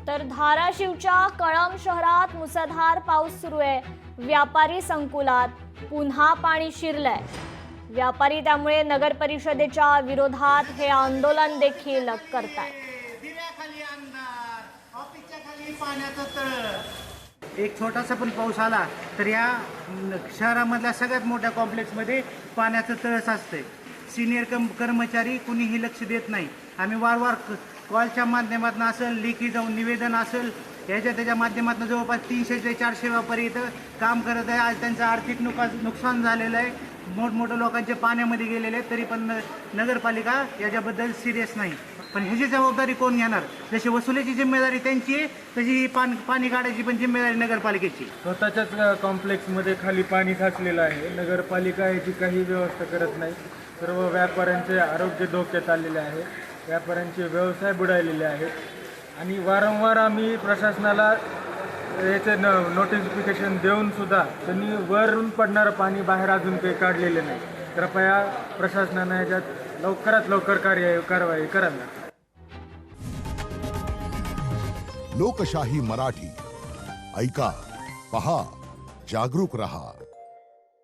तर धाराशिवच्या कळंब शहरात मुसळधार पाऊस सुरू आहे। व्यापारी संकुलात पुन्हा पाणी शिरलंय। व्यापारी त्यामुळे नगर परिषदेच्या विरोधात हे आंदोलन देखील करतायत। एक छोटासा पण पाऊस आला तर या शहरामधल्या सगळ्यात मोठ्या कॉम्प्लेक्समध्ये पाण्याचं तळस असते। सिनियर कर्मचारी कुणीही लक्ष देत नाही। आम्ही वारंवार कॉलच्या माध्यमातून असेल, लेखी जाऊन निवेदन असेल, त्याच्या माध्यमातून जवळपास 300 ते 400 व्यापारी इथं काम करत आहे। आज त्यांचं आर्थिक नुकसान झालेलं आहे। मोठमोठ्या लोकांचे पाण्यामध्ये गेलेले आहेत, तरी पण नगरपालिका याच्याबद्दल सिरियस नाही। पण ह्याची जबाबदारी कोण घेणार? जशी वसुलीची जिम्मेदारी त्यांची आहे, तशी ही पाणी काढायची पण जिम्मेदारी नगरपालिकेची। स्वतःच्याच कॉम्प्लेक्समध्ये खाली पाणी साचलेलं आहे। नगरपालिका याची काही व्यवस्था करत नाही। सर्व व्यापाऱ्यांचे आरोग्य धोक्यात आलेले आहे। व्यापाऱ्यांचे व्यवसाय बुडालेले आहेत आणि वारंवार आम्ही प्रशासनाला याचे नोटिफिकेशन देऊन सुद्धा त्यांनी वरून पडणारं पाणी बाहेर अजून काही काढलेले नाही। कृपया प्रशासनाने याच्यात लवकरात लवकर कारवाई करावी। लोकशाही मराठी ऐका, पहा, जागरूक रहा।